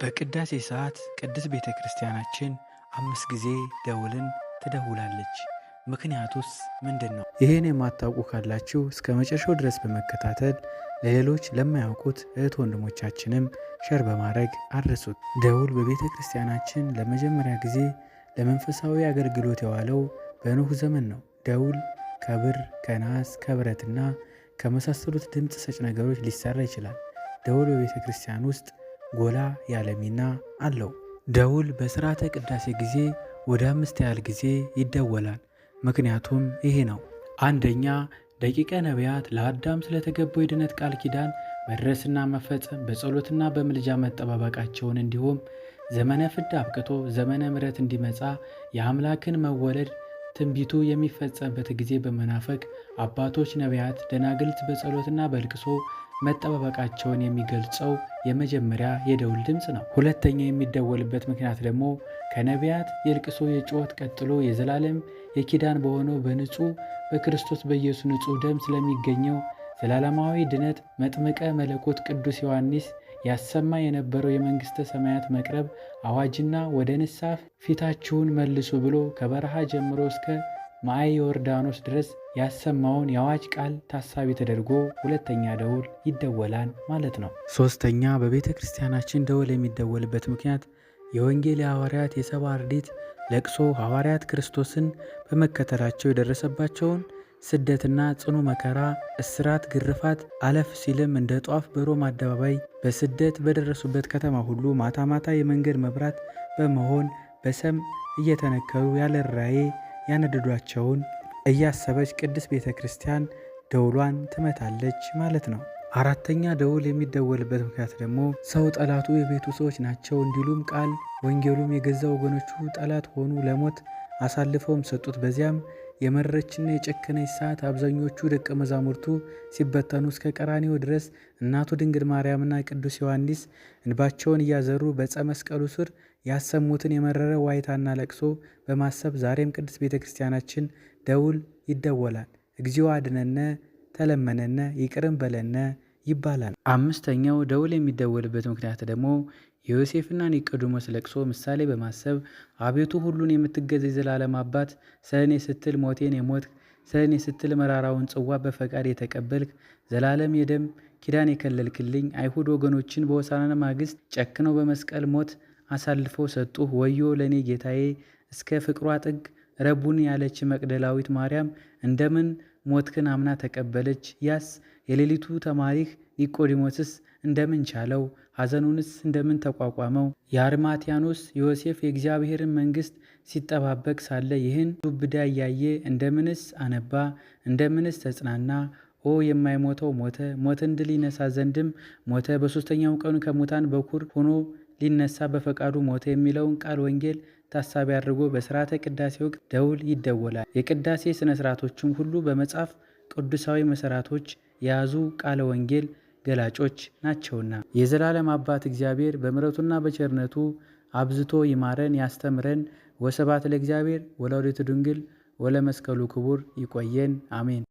በቅዳሴ ሰዓት ቅድስት ቤተ ክርስቲያናችን 5 ጊዜ ደውልን ትደውላለች። ምክንያቱስ ምንድን ነው? ይህን የማታውቁ ካላችሁ እስከ መጨረሻው ድረስ በመከታተል ለሌሎች ለማያውቁት እህት ወንድሞቻችንም ሸር በማድረግ አድርሱት። ደውል በቤተ ክርስቲያናችን ለመጀመሪያ ጊዜ ለመንፈሳዊ አገልግሎት የዋለው በኖህ ዘመን ነው። ደውል ከብር፣ ከነሐስ፣ ከብረትና ከመሳሰሉት ድምፅ ሰጭ ነገሮች ሊሰራ ይችላል። ደውል በቤተ ክርስቲያን ውስጥ ጎላ ያለ ሚና አለው። ደውል በሥርዓተ ቅዳሴ ጊዜ ወደ 5 ያህል ጊዜ ይደወላል። ምክንያቱም ይሄ ነው። አንደኛ፣ ደቂቀ ነቢያት ለአዳም ስለተገባው የድነት ቃል ኪዳን መድረስና መፈጸም በጸሎትና በምልጃ መጠባበቃቸውን እንዲሁም ዘመነ ፍዳ አብቅቶ ዘመነ ምሕረት እንዲመጣ የአምላክን መወለድ ትንቢቱ የሚፈጸምበት ጊዜ በመናፈቅ አባቶች ነቢያት፣ ደናግልት በጸሎትና በልቅሶ መጠባበቃቸውን የሚገልጸው የመጀመሪያ የደውል ድምፅ ነው። ሁለተኛ የሚደወልበት ምክንያት ደግሞ ከነቢያት የልቅሶ የጩኸት ቀጥሎ የዘላለም የኪዳን በሆነው በንጹሕ በክርስቶስ በኢየሱስ ንጹሕ ደም ስለሚገኘው ዘላለማዊ ድነት መጥምቀ መለኮት ቅዱስ ዮሐንስ ያሰማ የነበረው የመንግሥተ ሰማያት መቅረብ አዋጅና ወደ ንስሐ ፊታችሁን መልሱ ብሎ ከበረሃ ጀምሮ እስከ ማየ ዮርዳኖስ ድረስ ያሰማውን የአዋጅ ቃል ታሳቢ ተደርጎ ሁለተኛ ደውል ይደወላል ማለት ነው። ሶስተኛ፣ በቤተ ክርስቲያናችን ደውል የሚደወልበት ምክንያት የወንጌል የሐዋርያት የሰባ አርድእት ለቅሶ ሐዋርያት ክርስቶስን በመከተላቸው የደረሰባቸውን ስደትና ጽኑ መከራ፣ እስራት፣ ግርፋት አለፍ ሲልም እንደ ጧፍ በሮም አደባባይ በስደት በደረሱበት ከተማ ሁሉ ማታ ማታ የመንገድ መብራት በመሆን በሰም እየተነከሩ ያለ ርኅራኄ ያነደዷቸውን እያሰበች ቅድስት ቤተ ክርስቲያን ደውሏን ትመታለች ማለት ነው። አራተኛ፣ ደውል የሚደወልበት ምክንያት ደግሞ ሰው ጠላቱ የቤቱ ሰዎች ናቸው እንዲሉም ቃል ወንጌሉም የገዛ ወገኖቹ ጠላት ሆኑ፣ ለሞት አሳልፈውም ሰጡት። በዚያም የመረረችና የጨከነች ሰዓት አብዛኞቹ ደቀ መዛሙርቱ ሲበተኑ እስከ ቀራንዮ ድረስ እናቱ ድንግል ማርያምና ቅዱስ ዮሐንስ እንባቸውን እያዘሩ በዕፀ መስቀሉ ስር ያሰሙትን የመረረ ዋይታና ለቅሶ በማሰብ ዛሬም ቅድስት ቤተ ክርስቲያናችን ደውል ይደወላል። እግዚኦ አድነነ፣ ተለመነነ፣ ይቅርም በለነ ይባላል። አምስተኛው ደውል የሚደወልበት ምክንያት ደግሞ የዮሴፍና ኒቆዲሞስ ለቅሶ ምሳሌ በማሰብ አቤቱ ሁሉን የምትገዛ የዘላለም አባት ስለ እኔ ስትል ሞቴን የሞትክ ስለ እኔ ስትል መራራውን ጽዋ በፈቃድ የተቀበልክ ዘላለም የደም ኪዳን የከለልክልኝ አይሁድ ወገኖችን በሆሳዕና ማግስት ጨክነው በመስቀል ሞት አሳልፈው ሰጡህ። ወዮ ለእኔ ጌታዬ እስከ ፍቅሯ ጥግ ረቡን ያለች መቅደላዊት ማርያም እንደምን ሞትክን አምና ተቀበለች። ያስ የሌሊቱ ተማሪህ ኒቆዲሞስስ እንደምን ቻለው? ሐዘኑንስ እንደምን ተቋቋመው? የአርማትያኖስ ዮሴፍ የእግዚአብሔርን መንግሥት ሲጠባበቅ ሳለ ይህን ዱብዳ እያየ እንደምንስ አነባ? እንደምንስ ተጽናና? ኦ የማይሞተው ሞተ፣ ሞትን ድል ይነሳ ዘንድም ሞተ፣ በሦስተኛው ቀኑ ከሙታን በኩር ሆኖ ሊነሳ በፈቃዱ ሞተ የሚለውን ቃል ወንጌል ታሳቢ አድርጎ በሥርዓተ ቅዳሴ ወቅት ደውል ይደወላል። የቅዳሴ ሥነ ሥርዓቶችም ሁሉ በመጽሐፍ ቅዱሳዊ መሠረቶች የያዙ ቃለ ወንጌል ገላጮች ናቸውና የዘላለም አባት እግዚአብሔር በምሕረቱና በቸርነቱ አብዝቶ ይማረን ያስተምረን። ወስብሐት ለእግዚአብሔር ወለወላዲቱ ድንግል ወለመስቀሉ ክቡር። ይቆየን። አሜን።